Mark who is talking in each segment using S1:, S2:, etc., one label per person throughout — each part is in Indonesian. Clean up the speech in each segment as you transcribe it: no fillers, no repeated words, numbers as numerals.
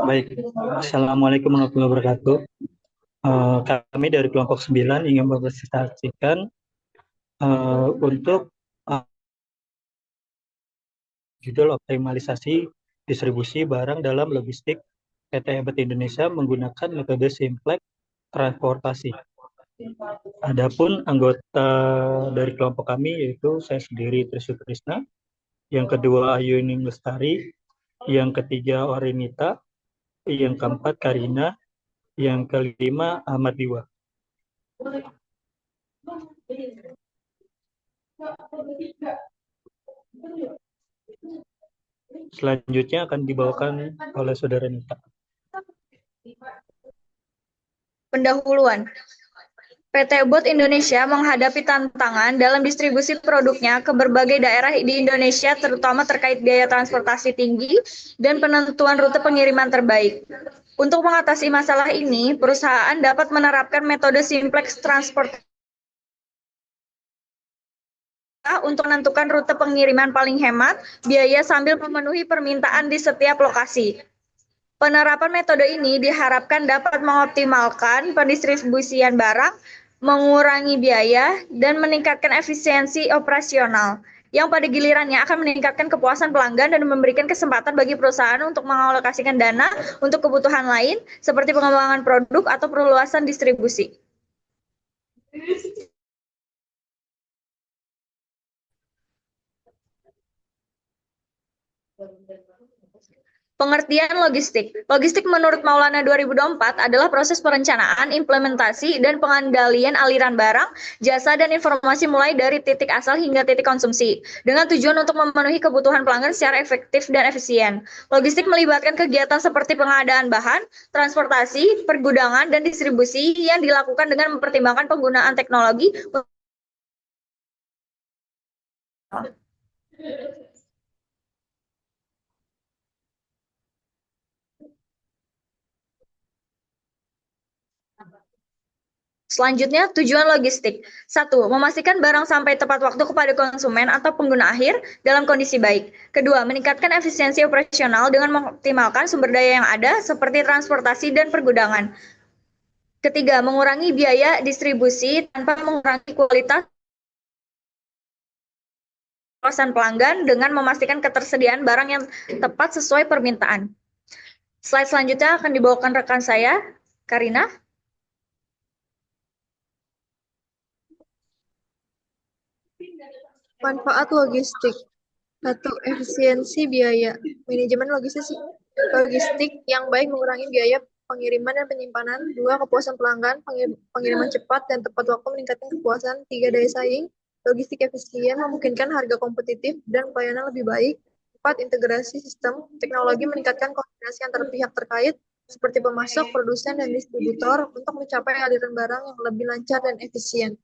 S1: Baik, Assalamualaikum warahmatullahi wabarakatuh. Kami dari kelompok 9 ingin mempresentasikan untuk uh, judul optimalisasi distribusi barang dalam logistik PT Ebet Indonesia menggunakan metode simplex transportasi. Adapun anggota dari kelompok kami yaitu saya sendiri Trisut Krisna, yang kedua Ayuning Lestari, yang ketiga Orinita, yang keempat Karina, yang kelima Ahmad Diwa. Selanjutnya akan dibawakan oleh Saudara Nita.
S2: Pendahuluan. PT Bot Indonesia menghadapi tantangan dalam distribusi produknya ke berbagai daerah di Indonesia, terutama terkait biaya transportasi tinggi dan penentuan rute pengiriman terbaik. Untuk mengatasi masalah ini, perusahaan dapat menerapkan metode simplex transport untuk menentukan rute pengiriman paling hemat biaya sambil memenuhi permintaan di setiap lokasi. Penerapan metode ini diharapkan dapat mengoptimalkan pendistribusian barang, mengurangi biaya, dan meningkatkan efisiensi operasional, yang pada gilirannya akan meningkatkan kepuasan pelanggan dan memberikan kesempatan bagi perusahaan untuk mengalokasikan dana untuk kebutuhan lain, seperti pengembangan produk atau perluasan distribusi. Pengertian logistik. Logistik menurut Maulana 2024 adalah proses perencanaan, implementasi, dan pengendalian aliran barang, jasa, dan informasi mulai dari titik asal hingga titik konsumsi, dengan tujuan untuk memenuhi kebutuhan pelanggan secara efektif dan efisien. Logistik melibatkan kegiatan seperti pengadaan bahan, transportasi, pergudangan, dan distribusi yang dilakukan dengan mempertimbangkan penggunaan teknologi. Selanjutnya, tujuan logistik. 1. Memastikan barang sampai tepat waktu kepada konsumen atau pengguna akhir dalam kondisi baik. Kedua, meningkatkan efisiensi operasional dengan mengoptimalkan sumber daya yang ada seperti transportasi dan pergudangan. Ketiga, mengurangi biaya distribusi tanpa mengurangi kualitas kepuasan pelanggan dengan memastikan ketersediaan barang yang tepat sesuai permintaan. Slide selanjutnya akan dibawakan rekan saya, Karina.
S3: Manfaat logistik. 1. Efisiensi biaya. Manajemen logistik yang baik mengurangi biaya pengiriman dan penyimpanan. 2. Kepuasan pelanggan. Pengiriman cepat dan tepat waktu meningkatkan kepuasan. 3. Daya saing. Logistik efisien memungkinkan harga kompetitif dan pelayanan lebih baik. 4. Integrasi sistem. Teknologi meningkatkan koordinasi antar pihak terkait seperti pemasok, produsen, dan distributor untuk mencapai aliran barang yang lebih lancar dan efisien.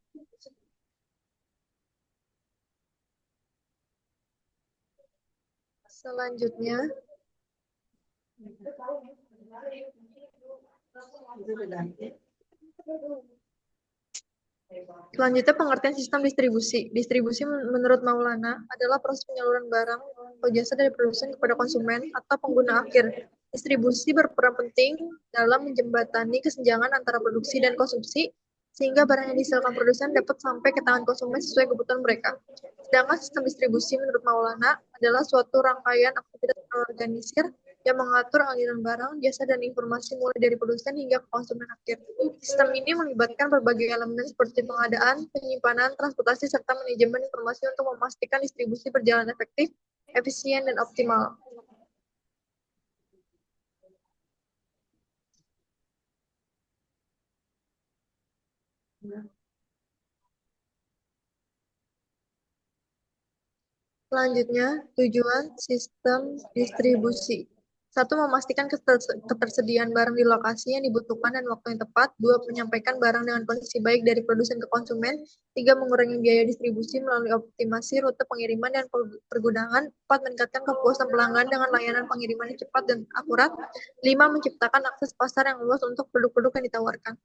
S3: Selanjutnya, pengertian sistem distribusi. Distribusi menurut Maulana adalah proses penyaluran barang atau jasa dari produsen kepada konsumen atau pengguna akhir. Distribusi berperan penting dalam menjembatani kesenjangan antara produksi dan konsumsi, sehingga barang yang dihasilkan produsen dapat sampai ke tangan konsumen sesuai kebutuhan mereka. Sedangkan sistem distribusi menurut Maulana adalah suatu rangkaian aktivitas terorganisir yang mengatur aliran barang, jasa, dan informasi mulai dari produsen hingga ke konsumen akhir. Sistem ini melibatkan berbagai elemen seperti pengadaan, penyimpanan, transportasi, serta manajemen informasi untuk memastikan distribusi berjalan efektif, efisien, dan optimal. Selanjutnya, tujuan sistem distribusi. 1. Memastikan ketersediaan barang di lokasi yang dibutuhkan dan waktu yang tepat. 2. Menyampaikan barang dengan kondisi baik dari produsen ke konsumen. 3. Mengurangi biaya distribusi melalui optimasi rute pengiriman dan pergudangan. 4. Meningkatkan kepuasan pelanggan dengan layanan pengiriman yang cepat dan akurat. 5. Menciptakan akses pasar yang luas untuk produk-produk yang ditawarkan.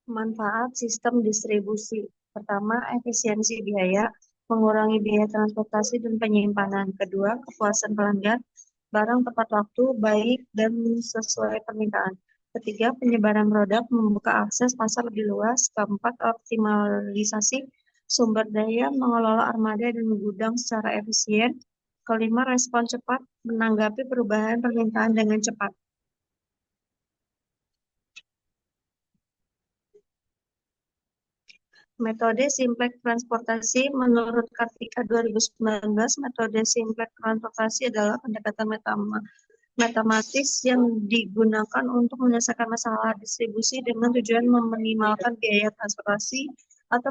S4: Manfaat sistem distribusi. Pertama, efisiensi biaya, mengurangi biaya transportasi dan penyimpanan. Kedua, kepuasan pelanggan, barang tepat waktu, baik dan sesuai permintaan. Ketiga, penyebaran produk, membuka akses pasar lebih luas. Keempat, optimalisasi sumber daya, mengelola armada dan gudang secara efisien. Kelima, respon cepat, menanggapi perubahan permintaan dengan cepat. Metode Simplex Transportasi. Menurut Kartika 2019, metode Simplex Transportasi adalah pendekatan matematis yang digunakan untuk menyelesaikan masalah distribusi dengan tujuan meminimalkan biaya transportasi atau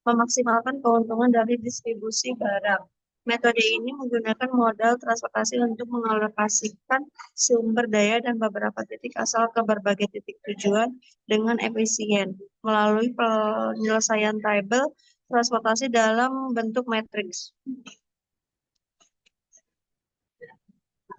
S4: memaksimalkan keuntungan dari distribusi barang. Metode ini menggunakan modal transportasi untuk mengalokasikan sumber daya dan beberapa titik asal ke berbagai titik tujuan dengan efisien melalui penyelesaian tabel transportasi dalam bentuk matriks.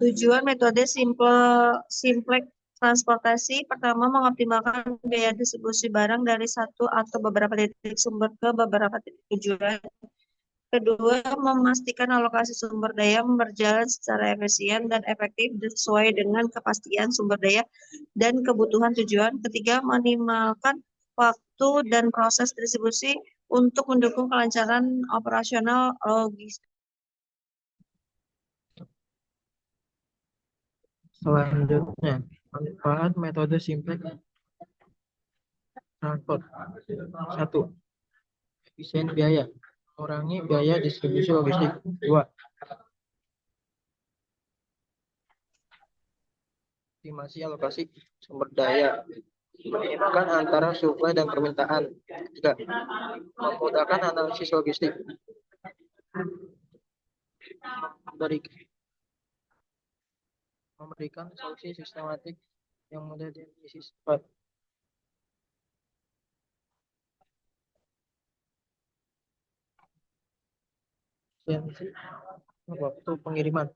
S4: Tujuan metode Simplex transportasi. Pertama, mengoptimalkan biaya distribusi barang dari satu atau beberapa titik sumber ke beberapa titik tujuan. Kedua, memastikan alokasi sumber daya berjalan secara efisien dan efektif sesuai dengan kepastian sumber daya dan kebutuhan tujuan. Ketiga, minimalkan waktu dan proses distribusi untuk mendukung kelancaran operasional logistik.
S5: Selanjutnya, manfaat metode Simplex Transport. 1. Efisien biaya, mengurangi biaya distribusi logistik. 2. Optimasi alokasi sumber daya, menyeimbangkan antara suplai dan permintaan. 3. Memudahkan analisis logistik, memberikan solusi sistematik yang mudah dianalisis. 4. Efisiensi waktu pengiriman,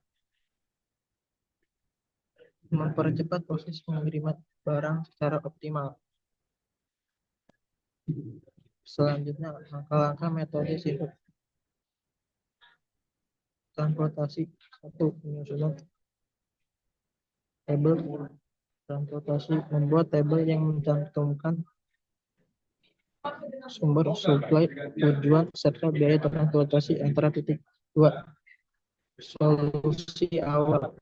S5: mempercepat proses pengiriman barang secara optimal. Selanjutnya, langkah-langkah metode Simplex transportasi. 1. Penyusunan tabel transportasi, membuat tabel yang mencantumkan sumber, suplai, tujuan, serta biaya transportasi antara titik. 2. Solusi awal,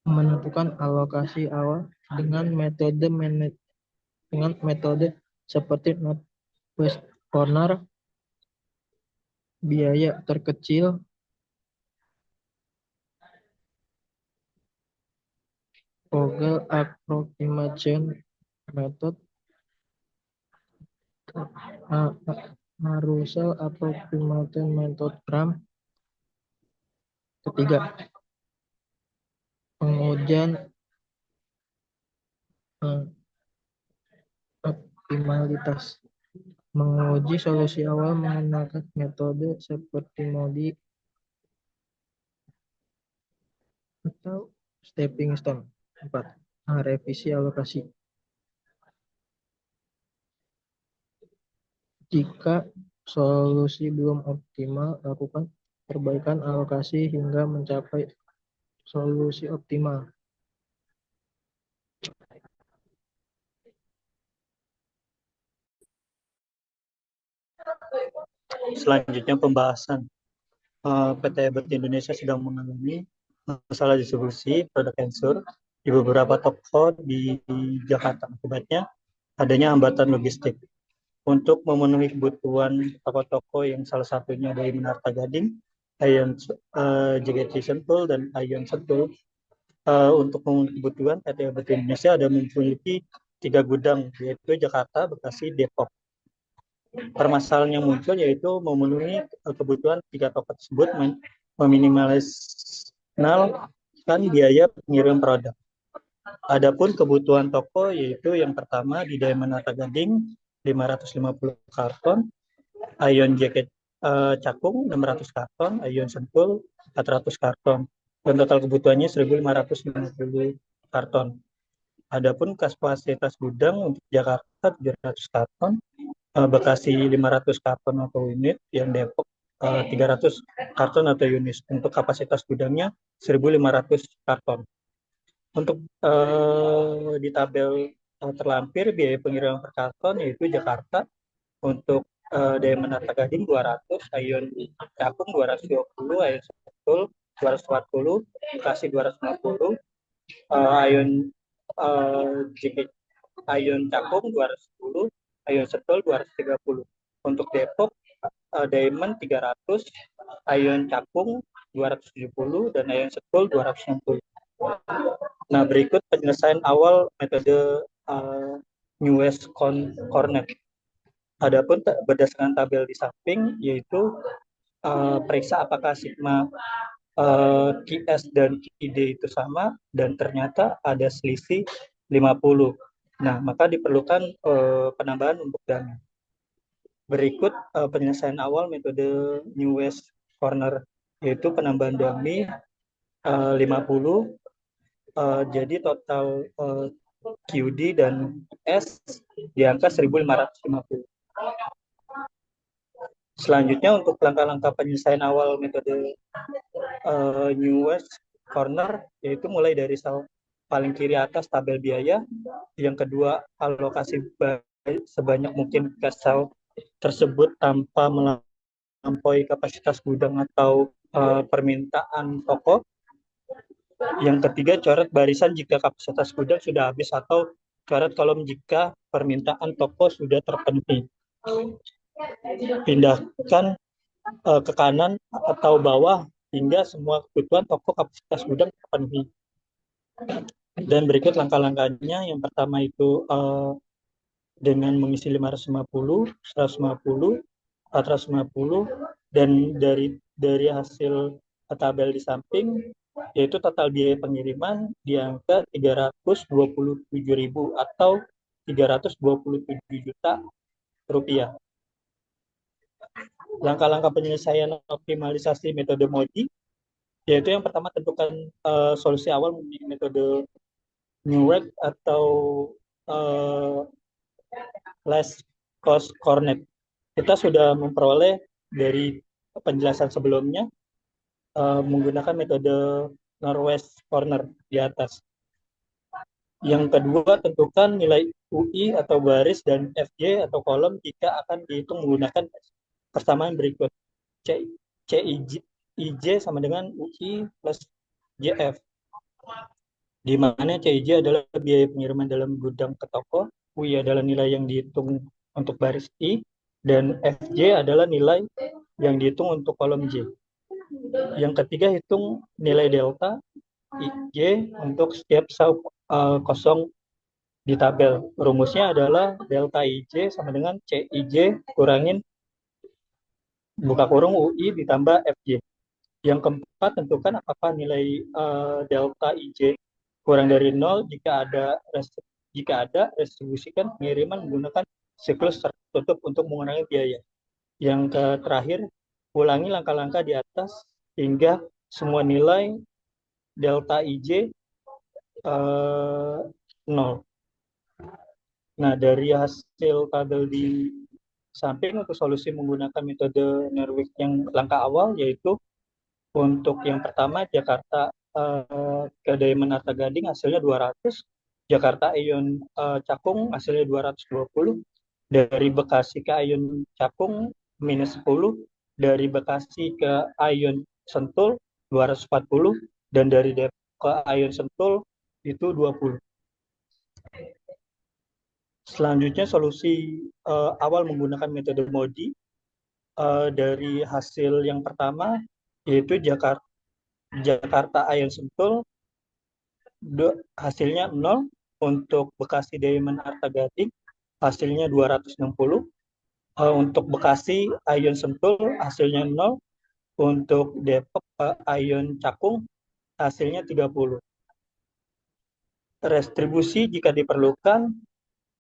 S5: menentukan alokasi awal dengan metode seperti Northwest Corner, biaya terkecil, Vogel Approximation Method, Russell Approximation Method, RAM. Ketiga, pengujian optimalitas, menguji solusi awal menggunakan metode seperti MODI atau stepping stone. 4. Revisi alokasi. Jika solusi belum optimal, lakukan perbaikan alokasi hingga mencapai solusi optimal.
S1: Selanjutnya pembahasan. PT Ebert Indonesia sedang mengalami masalah distribusi produk ensur di beberapa toko di Jakarta. Akibatnya adanya hambatan logistik. Untuk memenuhi kebutuhan toko-toko yang salah satunya dari Menarta Gading, JGT Sentul, dan Ion Sentul, untuk memenuhi kebutuhan PT Ebert Indonesia ada memiliki 3 gudang, yaitu Jakarta, Bekasi, Depok. Permasalahan yang muncul yaitu memenuhi kebutuhan 3 toko tersebut, meminimalkan biaya pengirim produk. Adapun kebutuhan toko yaitu yang pertama di Diamond Arta Gading 550 karton, Ion Jacket Cakung 600 karton, Ayun Sentul 400 karton. Dan total kebutuhannya 1.550 karton. Adapun kapasitas gudang untuk Jakarta 700 karton, Bekasi 500 karton atau unit, yang Depok 300 karton atau unit. Untuk kapasitas gudangnya 1.500 karton. Untuk di tabel terlampir biaya pengiriman per karton yaitu Jakarta untuk Diamond Arta Gading 200, Ayun Cakung 220, Ayun Sentul 240, Bekasi 250, Ayun Ayun Cakung 210, Ayun Sentul 230. Untuk Depok Diamond 300, Ayun Cakung 270 dan Ayun Sentul 260. Nah, berikut penyelesaian awal metode New West Cornet. Adapun berdasarkan tabel di samping, yaitu periksa apakah sigma QS dan QD itu sama, dan ternyata ada selisih 50. Nah, maka diperlukan penambahan untuk dana. Berikut penyelesaian awal metode New West Corner, yaitu penambahan dummy 50. Jadi total QD dan S di angka 1.550. Selanjutnya untuk langkah-langkah penyelesaian awal metode New West Corner, yaitu mulai dari sel paling kiri atas tabel biaya, yang kedua alokasi sebanyak mungkin ke sel tersebut tanpa melampaui kapasitas gudang atau permintaan toko. Yang ketiga, coret barisan jika kapasitas gudang sudah habis atau coret kolom jika permintaan toko sudah terpenuhi. Pindahkan ke kanan atau bawah hingga semua kebutuhan toko kapasitas gudang terpenuhi. Dan berikut langkah-langkahnya. Yang pertama itu dengan mengisi 550, 150, 450, dan dari hasil tabel di samping, yaitu total biaya pengiriman di angka 327.000 atau 327 juta rupiah. Langkah-langkah penyelesaian optimalisasi metode MODI, yaitu yang pertama tentukan solusi awal menggunakan metode Newegg atau less cost cornet. Kita sudah memperoleh dari penjelasan sebelumnya menggunakan metode Northwest Corner di atas. Yang kedua, tentukan nilai UI atau baris dan FJ atau kolom jika akan dihitung menggunakan persamaan berikut. CIJ sama dengan UI plus JF. Di mana CIJ adalah biaya pengiriman dalam gudang ke toko, UI adalah nilai yang dihitung untuk baris I, dan FJ adalah nilai yang dihitung untuk kolom J. Yang ketiga, hitung nilai delta IJ untuk setiap sel kosong di tabel. Rumusnya adalah delta IJ sama dengan CIJ kurangin buka kurung UI ditambah FJ. Yang keempat, tentukan apakah nilai delta IJ kurang dari 0 jika ada distribusikan pengiriman menggunakan siklus tertutup untuk mengurangi biaya. Yang terakhir, ulangi langkah-langkah di atas hingga semua nilai delta IJ 0. Nah, dari hasil tabel di samping untuk solusi menggunakan metode Norwich yang langkah awal, yaitu untuk yang pertama Jakarta ke Diamond Arta Gading hasilnya 200, Jakarta Ayun Cakung hasilnya 220, dari Bekasi ke Ayun Cakung minus 10, dari Bekasi ke Ayun Sentul 240, dan dari Depok ke Ayun Sentul itu 20. Selanjutnya solusi awal menggunakan metode MODI dari hasil yang pertama, yaitu Jakarta Ayun Sentul hasilnya 0, untuk Bekasi Diamond Arta Gading hasilnya 260, untuk Bekasi Ayun Sentul hasilnya 0, untuk Depok Ayun Cakung hasilnya 30. Restribusi jika diperlukan,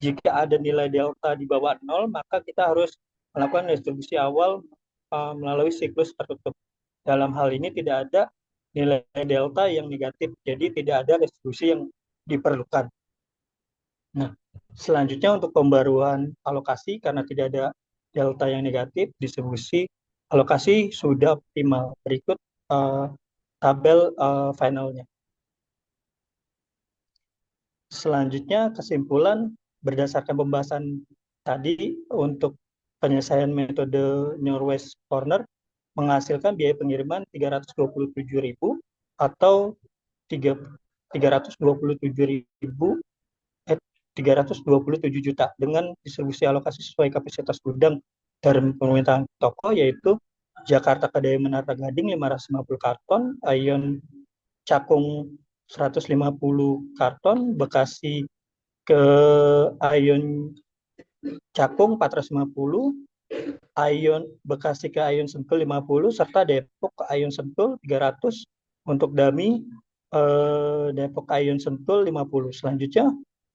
S1: jika ada nilai delta di bawah 0, maka kita harus melakukan restribusi awal melalui siklus tertutup. Dalam hal ini tidak ada nilai delta yang negatif, jadi tidak ada restitusi yang diperlukan. Nah, selanjutnya untuk pembaruan alokasi karena tidak ada delta yang negatif, distribusi alokasi sudah optimal. Berikut tabel finalnya. Selanjutnya kesimpulan berdasarkan pembahasan tadi untuk penyelesaian metode Northwest Corner menghasilkan biaya pengiriman 327.000 atau 327 juta dengan distribusi alokasi sesuai kapasitas gudang dan permintaan toko, yaitu Jakarta Kedai Menara Gading 550 karton, Aeon Cakung 150 karton, Bekasi ke Aeon Cakung 450, Bekasi ke Aeon Sentul 50, serta Depok ke Aeon Sentul 300 untuk Dami, Depok ke Aeon Sentul 50. Selanjutnya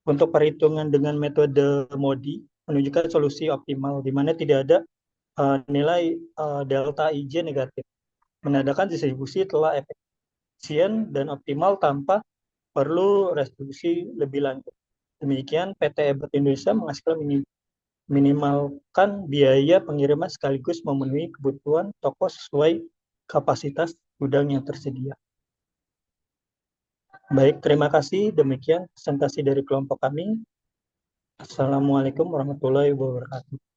S1: untuk perhitungan dengan metode MODI menunjukkan solusi optimal di mana tidak ada nilai delta IJ negatif. Menandakan distribusi telah efisien dan optimal tanpa perlu restitusi lebih lanjut. Demikian PT Ebert Indonesia menghasilkan minimalkan biaya pengiriman sekaligus memenuhi kebutuhan toko sesuai kapasitas gudang yang tersedia. Baik, terima kasih. Demikian presentasi dari kelompok kami. Assalamualaikum warahmatullahi wabarakatuh.